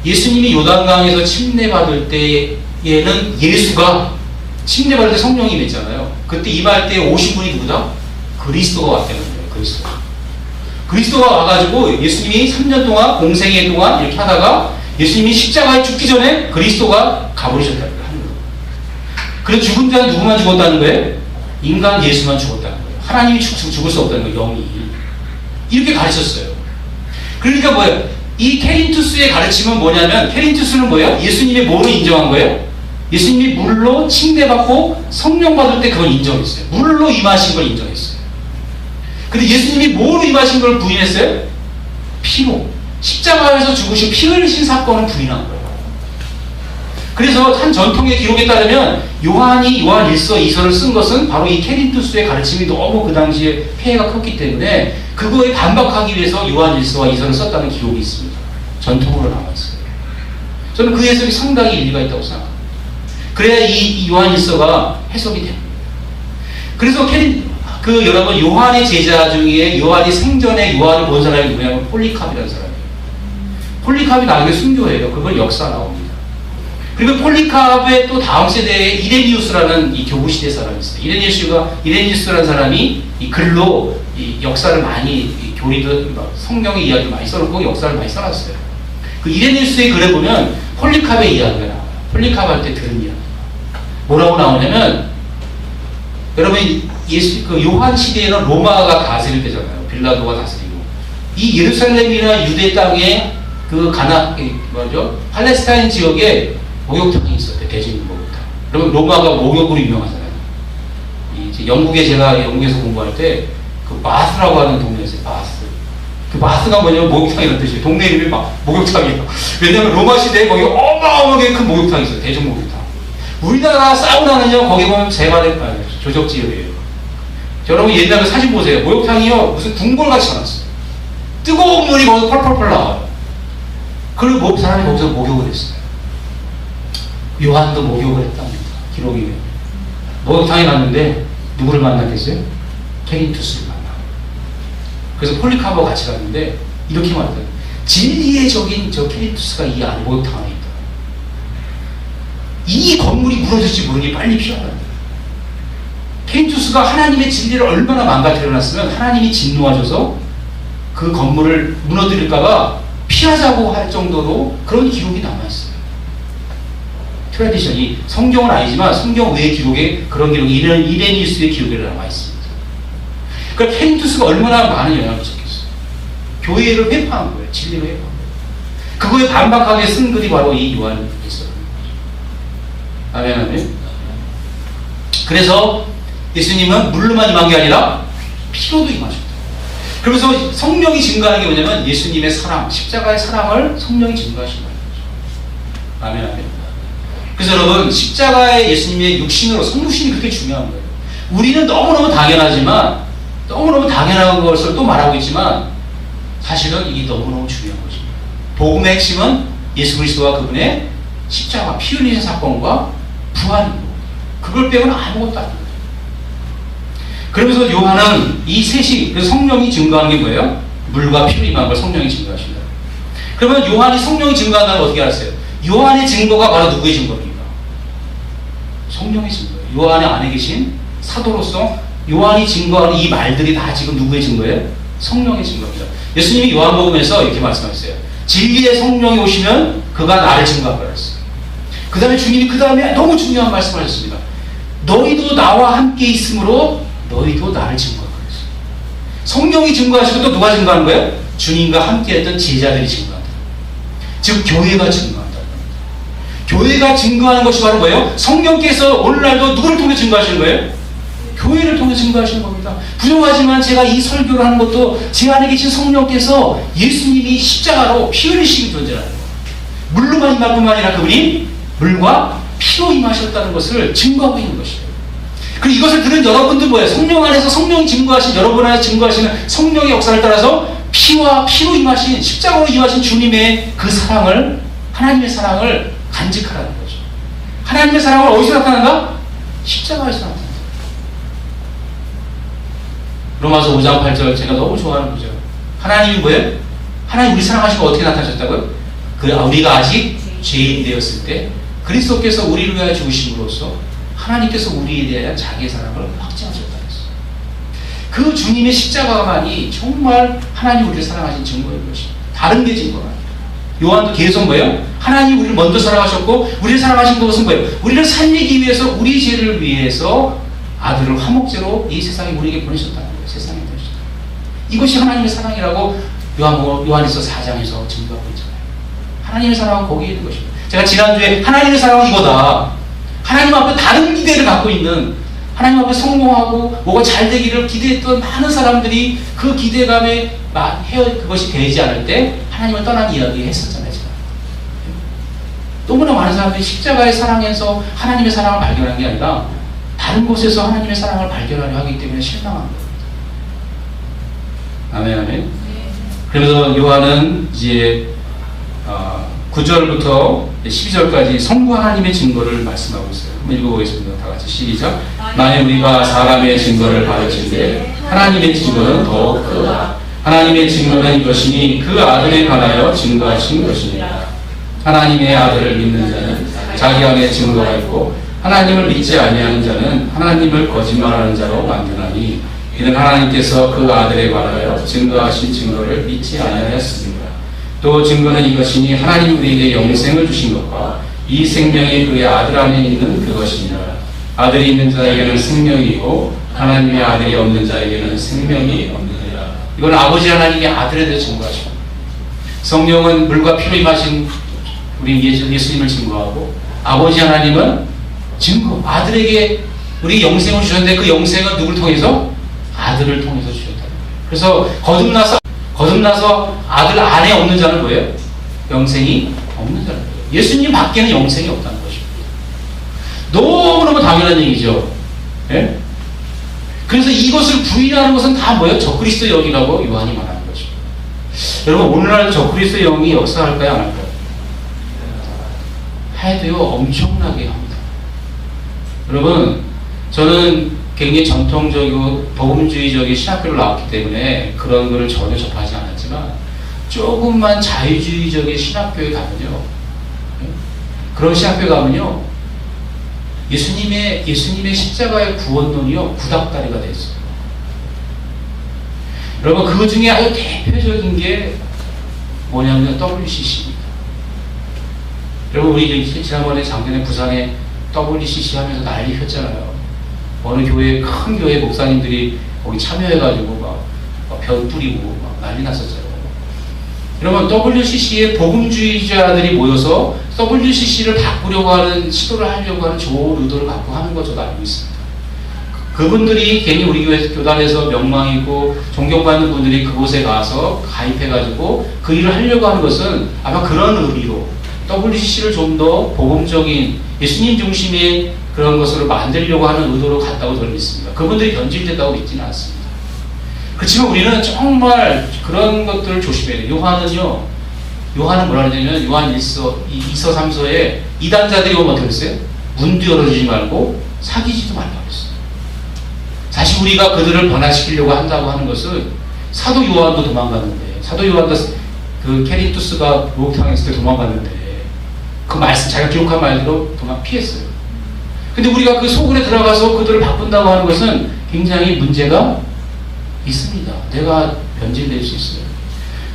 예수님이 요단강에서 침례받을 때에는 예수가 침례받을 때 성령이 임했잖아요. 그때 임할 때 오신 분이 누구다? 그리스도가 왔다는 거예요. 그리스도가 와가지고 예수님이 3년 동안 공생애 동안 이렇게 하다가 예수님이 십자가에 죽기 전에 그리스도가 가버리셨다는 거예요. 그래서 죽은 자는 누구만 죽었다는 거예요? 인간 예수만 죽었다는 거예요. 하나님이 죽을 수 없다는 거예요. 영이. 이렇게 가르쳤어요. 그러니까 뭐예요? 이 케린투스의 가르침은 뭐냐면 케린투스는 뭐예요? 예수님의 뭐로 인정한 거예요? 예수님이 물로 칭대받고 성령 받을 때 그걸 인정했어요. 물로 임하신 걸 인정했어요. 근데 예수님이 뭐로 임하신 걸 부인했어요? 피로. 십자가에서 죽으신 피 흘리신 사건을 부인한 거예요. 그래서 한 전통의 기록에 따르면 요한이 요한 1서 2서를 쓴 것은 바로 이 케린투스의 가르침이 너무 그 당시에 폐해가 컸기 때문에 그거에 반박하기 위해서 요한 1서와 2서를 썼다는 기록이 있습니다. 전통으로 남아있어요. 저는 그 해석이 상당히 일리가 있다고 생각합니다. 그래야 이 요한 1서가 해석이 됩니다. 그래서 여러분 요한의 제자 중에 요한이 생전에 요한을 본 사람이 누구냐면 폴리캅이라는 사람이에요. 폴리캅이 나중에 순교해요. 그걸 역사 나옵니다. 그리고 폴리캅의 또 다음 세대에 이레니우스라는 이 교부 시대 사람이 있어요. 이레니우스라는 사람이 이 글로 이 역사를 많이 교리도 성경의 이야기를 많이 써놓고 역사를 많이 써놨어요. 그 이레니우스의 글에 보면 폴리캅의 이야기가 나와요. 폴리캅 할 때 들은 이야기. 뭐라고 나오냐면 여러분 그 요한 시대에는 로마가 다스릴 때잖아요. 빌라도가 다스리고 이 예루살렘이나 유대 땅에 그 팔레스타인 지역에 목욕탕이 있었대. 대중 목욕탕. 그러면 로마가 목욕으로 유명하잖아요. 제가 영국에서 공부할 때 그 마스라고 하는 동네였어요. 그 마스가 뭐냐면 목욕탕이라는 뜻이에요. 동네 이름이 목욕탕이에요. 왜냐면 로마 시대에 거기 어마어마하게 큰 목욕탕이 있어요. 대중 목욕탕. 우리나라 사우나는요 거기 보면 조적지열이에요. 여러분 옛날에 사진 보세요. 목욕탕이요 무슨 궁궐같이 해놨어요. 뜨거운 물이 거기서 펄펄펄 나와요. 그리고 사람이 거기서 목욕을 했어요. 요한도 목욕을 했답니다. 기록이에요. 목욕탕에 갔는데 누구를 만났겠어요? 케린투스를 만나. 그래서 폴리카르보와 같이 갔는데 이렇게 말했어요. 진리의 적인 저 케린투스가 이 안에 목욕탕 안에 있다. 이 건물이 무너질지 모르니 빨리 피하라. 케린투스가 하나님의 진리를 얼마나 망가뜨려놨으면 하나님이 진노하셔서 그 건물을 무너뜨릴까봐 피하자고 할 정도로 그런 기록이 남아있어요. 트래디션이 성경은 아니지만 성경 외의 기록에 그런 기록이 이레니우스의 기록에 남아있습니다. 그러니까 케린투스가 얼마나 많은 영향을 미쳤겠어요. 교회를 회파한 거예요. 진리를 회파한 거예요. 그거에 반박하게 쓴 글이 바로 이 요한이 있어요. 아멘, 아멘. 그래서 예수님은 물로만 임한 게 아니라 피로도 임하셨다. 그래서 성령이 증가하는 게 뭐냐면 예수님의 사랑, 십자가의 사랑을 성령이 증가하신다는 거죠. 아멘, 아멘. 그래서 여러분, 십자가의 예수님의 육신으로 성육신이 그렇게 중요한 거예요. 우리는 너무너무 당연하지만, 너무너무 당연한 것을 또 말하고 있지만, 사실은 이게 너무너무 중요한 것입니다. 복음의 핵심은 예수 그리스도와 그분의 십자가, 피 흘리는 사건과 부활입니다. 그걸 빼고는 아무것도 아닙니다. 그러면서 요한은 이 셋이, 그래서 성령이 증거하는 게 뭐예요? 물과 피로 임한 걸 성령이 증거하신다. 그러면 요한이 성령이 증거한다는 걸 어떻게 알았어요? 요한의 증거가 바로 누구의 증거입니까? 성령의 증거예요. 요한의 안에 계신 사도로서 요한이 증거하는 이 말들이 다 지금 누구의 증거예요? 성령의 증거입니다. 예수님이 요한복음에서 이렇게 말씀하셨어요. 진리의 성령이 오시면 그가 나를 증거할 거라 했어요. 그 다음에 주님이 그 다음에 너무 중요한 말씀을 하셨습니다. 너희도 나와 함께 있으므로 너희도 나를 증거할 거라 했어요. 성령이 증거하시고 또 누가 증거하는 거예요? 주님과 함께 했던 제자들이 증거한다. 즉 교회가 증거한다. 교회가 증거하는 것이 바로 뭐예요? 성령께서 오늘날도 누구를 통해 증거하시는 거예요? 교회를 통해 증거하시는 겁니다. 부족하지만 제가 이 설교를 하는 것도 제 안에 계신 성령께서 예수님이 십자가로 피 흘리신 존재라는 거예요. 물로만 임할 뿐만 아니라 그분이 물과 피로 임하셨다는 것을 증거하고 있는 것이에요. 그리고 이것을 들은 여러분들 뭐예요? 성령 안에서 성령이 증거하신, 여러분 안에서 증거하시는 성령의 역사를 따라서 피와 피로 임하신, 십자가로 임하신 주님의 그 사랑을, 하나님의 사랑을 간직하라는 거죠. 하나님의 사랑을 어디서 나타난다? 십자가에서 나타난다. 로마서 5장 8절 제가 너무 좋아하는 구절. 하나님이 뭐예요? 하나님 우리 사랑하신 거 어떻게 나타나셨다고요? 우리가 아직 죄인 되었을 때 그리스도께서 우리를 위하여 죽으심으로써 하나님께서 우리에 대한 자기의 사랑을 확증하셨다 했어요. 그 주님의 십자가만이 정말 하나님 우리를 사랑하신 증거인 것입니다. 다른 게 증거가 아니에요. 요한도 계속 뭐예요? 하나님 우리를 먼저 사랑하셨고 우리를 사랑하신 것은 뭐예요? 우리를 살리기 위해서 우리 죄를 위해서 아들을 화목제로 이 세상에 우리에게 보내셨다는 거예요. 세상에 보내셨다. 이것이 하나님의 사랑이라고 요한일서 4장에서 증거하고 있잖아요. 하나님의 사랑은 거기에 있는 것입니다. 제가 지난주에 하나님의 사랑은 이거다. 하나님 앞에 다른 기대를 갖고 있는, 하나님 앞에 성공하고 뭐가 잘 되기를 기대했던 많은 사람들이 그 기대감에 그것이 되지 않을 때 하나님을 떠난 이야기 했었잖아요. 제가. 너무나 많은 사람들이 십자가의 사랑에서 하나님의 사랑을 발견한 게 아니라 다른 곳에서 하나님의 사랑을 발견하려 하기 때문에 실망한 거예요. 아멘, 아멘. 그러면서 요한은 이제 9절부터 12절까지 성부 하나님의 증거를 말씀하고 있어요. 한번 읽어보겠습니다. 다 같이 시작. 만일 우리가 사람의 증거를 받으신데 하나님의 증거는 더욱 크다. 하나님의 증거는 이것이니 그 아들에 관하여 증거하신 것입니다. 하나님의 아들을 믿는 자는 자기 안에 증거가 있고 하나님을 믿지 아니하는 자는 하나님을 거짓말하는 자로 만드나니 이는 하나님께서 그 아들에 관하여 증거하신 증거를 믿지 아니하였습니다. 또 증거는 이것이니 하나님 우리에게 영생을 주신 것과 이 생명이 그의 아들 안에 있는 그것이니라. 아들이 있는 자에게는 생명이고 하나님의 아들이 없는 자에게는 생명이 없느니라. 이건 아버지 하나님의 아들에 대해 증거하십니다. 성령은 물과 피로 임하신 우리 예수님을 증거하고 아버지 하나님은 증거, 아들에게 우리 영생을 주셨는데 그 영생은 누구를 통해서? 아들을 통해서 주셨다. 그래서 거듭나서 아들 안에 없는 자는 뭐예요? 영생이 없는 자는 거예요. 예수님 밖에는 영생이 없다는 것입니다. 너무너무 당연한 얘기죠. 예? 그래서 이것을 부인하는 것은 다 뭐예요? 적그리스도 영이라고 요한이 말하는 거죠. 여러분, 오늘날 적그리스도 영이 역사할까요? 안 할까요? 해도요, 엄청나게 합니다. 여러분, 저는 굉장히 전통적이고 복음주의적인 신학교를 나왔기 때문에 그런 거를 전혀 접하지 않았지만, 조금만 자유주의적인 신학교에 가면요, 그런 신학교에 가면요, 예수님의 십자가의 구원론이요, 구닥다리가 됐어요. 여러분, 그 중에 아주 대표적인 게 뭐냐면 WCC입니다. 여러분, 우리 지난번에 작년에 부산에 WCC 하면서 난리 폈잖아요. 어느 교회, 큰 교회 목사님들이 거기 참여해가지고 막 변 뿌리고 막 난리 났었잖아요. 여러분, WCC에 복음주의자들이 모여서 WCC를 바꾸려고 하는, 시도를 하려고 하는 좋은 의도를 갖고 하는 거 저도 알고 있습니다. 그분들이 괜히 우리 교회 교단에서 명망이고 존경받는 분들이 그곳에 가서 가입해가지고 그 일을 하려고 하는 것은 아마 그런 의미로 WCC를 좀 더 복음적인 예수님 중심의 그런 것으로 만들려고 하는 의도로 갔다고 저는 믿습니다. 그분들이 변질됐다고 믿지는 않습니다. 그렇지만 우리는 정말 그런 것들을 조심해야 돼요. 요한은 뭐라 그러냐면 요한 2서 3서에 이단자들이 오면 어떻게 했어요? 문도 열어주지 말고 사귀지도 말라고 했어요. 사실 우리가 그들을 변화시키려고 한다고 하는 것은 사도 요한도 도망갔는데, 사도 요한도 그 케리투스가 목욕탕했을 때 도망갔는데 그 말씀, 자기가 기록한 말대로 피했어요. 근데 우리가 그 속으로 들어가서 그들을 바꾼다고 하는 것은 굉장히 문제가 있습니다. 내가 변질될 수 있어요.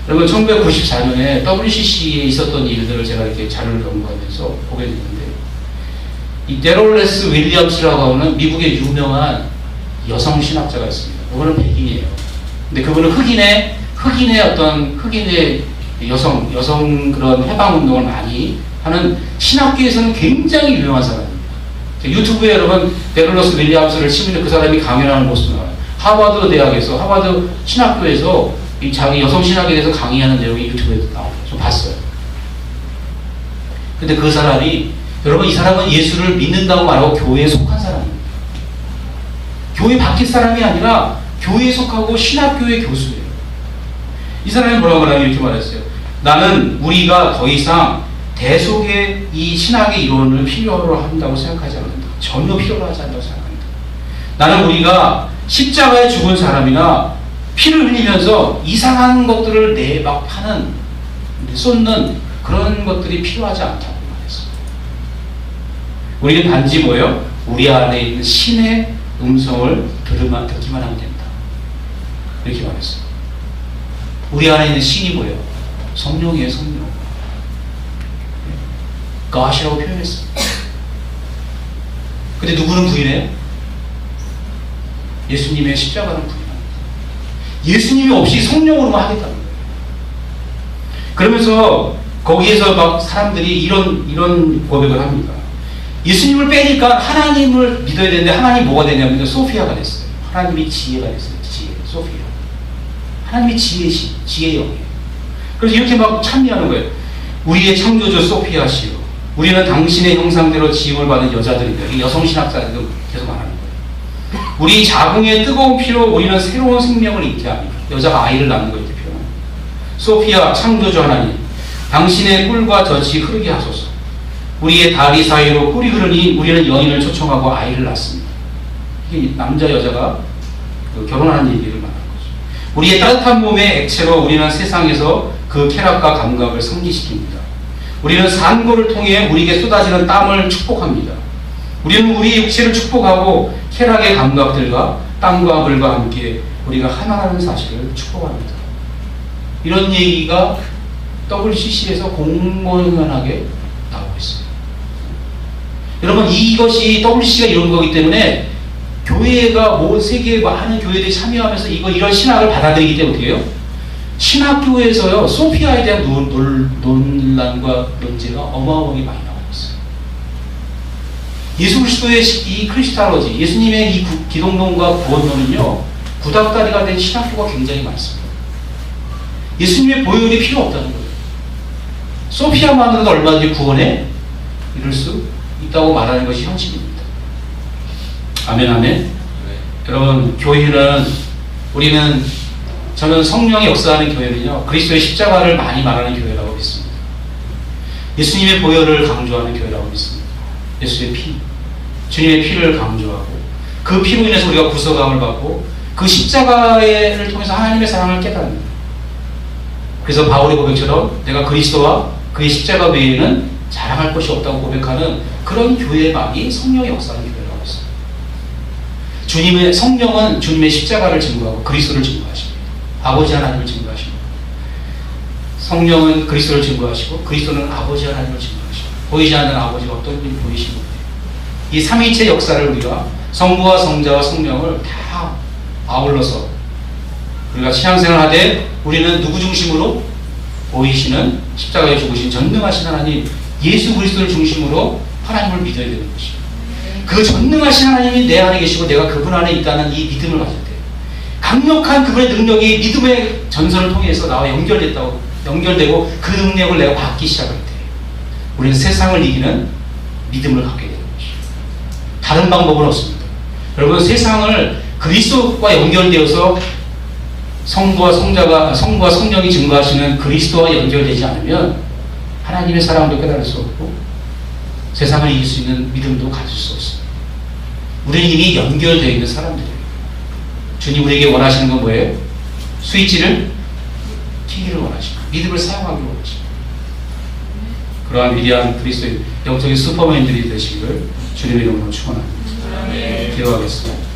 여러분, 1994년에 WCC에 있었던 일들을 제가 이렇게 자료를 연구하면서 보게 됐는데, 이 데롤레스 윌리엄스라고 하는 미국의 유명한 여성 신학자가 있습니다. 그분은 백인이에요. 근데 그분은 흑인의 여성 그런 해방 운동을 많이 하는 신학계에서는 굉장히 유명한 사람입니다. 유튜브에 여러분 데롤레스 윌리엄스를 치면 그 사람이 강연하는 모습이 나와요. 하버드 대학에서, 하버드 신학교에서 이 자기 여성 신학에 대해서 강의하는 내용이 유튜브에 나와요. 좀 봤어요. 근데 그 사람이, 여러분, 이 사람은 예수를 믿는다고 말하고 교회에 속한 사람입니다. 교회 바뀐 사람이 아니라 교회에 속하고 신학교의 교수예요. 이 사람이 뭐라고 말하면 이렇게 말했어요. 나는 우리가 더 이상 대속의 이 신학의 이론을 필요로 한다고 생각하지 않는다. 전혀 필요로 하지 않는다고 생각합니다. 나는 우리가 십자가에 죽은 사람이나 피를 흘리면서 이상한 것들을 막 쏟는 그런 것들이 필요하지 않다고 말했어요. 우리는 단지 뭐예요? 우리 안에 있는 신의 음성을 듣기만 하면 된다. 이렇게 말했어요. 우리 안에 있는 신이 뭐예요? 성령이에요, 성령. God이라고 표현했어요. 근데 누구는 부인해요? 예수님의 십자가는 부인합니다. 예수님이 없이 성령으로만 하겠다는 거예요. 그러면서 거기에서 막 사람들이 이런 고백을 합니다. 예수님을 빼니까 하나님을 믿어야 되는데 하나님 뭐가 되냐면 소피아가 됐어요. 하나님이 지혜가 됐어요. 지혜, 소피아. 하나님이 지혜의 영이에요. 그래서 이렇게 막 찬미하는 거예요. 우리의 창조주 소피아시여, 우리는 당신의 형상대로 지음을 받은 여자들이다. 여성신학자들도 계속 말하는 거예요. 우리 자궁의 뜨거운 피로 우리는 새로운 생명을 잉태 합니다. 여자가 아이를 낳는 거 이렇게 표현합니다. 소피아, 창조주 하나님, 당신의 꿀과 젖이 흐르게 하소서. 우리의 다리 사이로 꿀이 흐르니 우리는 여인을 초청하고 아이를 낳습니다. 이게 남자 여자가 결혼하는 얘기를 말하는 거죠. 우리의 따뜻한 몸의 액체로 우리는 세상에서 그 쾌락과 감각을 상기시킵니다. 우리는 산고를 통해 우리에게 쏟아지는 땀을 축복합니다. 우리는 우리 육체를 축복하고 쾌락의 감각들과 땀과 물과 함께 우리가 하나라는 사실을 축복합니다. 이런 얘기가 WCC에서 공공연하게 나오고 있어요. 여러분, 이것이 WCC가 이런 거기 때문에 교회가 세계의 많은 교회들이 참여하면서 이런 신학을 받아들이기 때문에 어떻게 해요? 신학교에서요, 소피아에 대한 논란과 논제가 어마어마하게 많이 나오고 있어요. 예수 그리스도의 이 크리스탈로지, 예수님의 이 기독론과 구원론은요, 구닥다리가 된 신학교가 굉장히 많습니다. 예수님의 보혈이 필요 없다는 거예요. 소피아만으로도 얼마든지 구원에 이룰 수 있다고 말하는 것이 현실입니다. 아멘, 아멘. 여러분, 저는 성령의 역사하는 교회는요, 그리스도의 십자가를 많이 말하는 교회라고 믿습니다. 예수님의 보혈을 강조하는 교회라고 믿습니다. 예수의 피, 주님의 피를 강조하고 그 피로 인해서 우리가 구속함을 받고 그 십자가를 통해서 하나님의 사랑을 깨닫는, 그래서 바울의 고백처럼 내가 그리스도와 그의 십자가 외에는 자랑할 것이 없다고 고백하는 그런 교회만이 성령의 역사하는 교회라고 했습니다. 주님의 성령은 주님의 십자가를 증거하고 그리스도를 증거하십니다. 아버지 하나님을 증거하십니다. 성령은 그리스도를 증거하시고 그리스도는 아버지 하나님을 증거하시고 보이지 않는 아버지가 어떤 분이 보이신 거예요. 이 삼위일체 역사를 우리가 성부와 성자와 성령을 다 아울러서 우리가 신앙생활하되 우리는 누구 중심으로? 보이시는 십자가에 죽으신 전능하신 하나님 예수 그리스도를 중심으로 하나님을 믿어야 되는 것입니다. 그 전능하신 하나님이 내 안에 계시고 내가 그분 안에 있다는 이 믿음을 가질 때, 강력한 그분의 능력이 믿음의 전선을 통해서 나와 연결되고 그 능력을 내가 받기 시작할 때 우리는 세상을 이기는 믿음을 갖게 되는 것입니다. 다른 방법은 없습니다. 여러분, 세상을 그리스도와 연결되어서 성부와 성령이 증거하시는 그리스도와 연결되지 않으면 하나님의 사랑도 깨달을 수 없고 세상을 이길 수 있는 믿음도 가질 수 없습니다. 우리는 이미 연결되어 있는 사람들이에요. 주님 우리에게 원하시는 건 뭐예요? 스위치를 키기를 원하십니다. 믿음을 사용하기를 원하십니다. 그러한 위대한 그리스도의 영적인 슈퍼맨들이 되시기를 주님의 이름으로 축원합니다. 기도하겠습니다.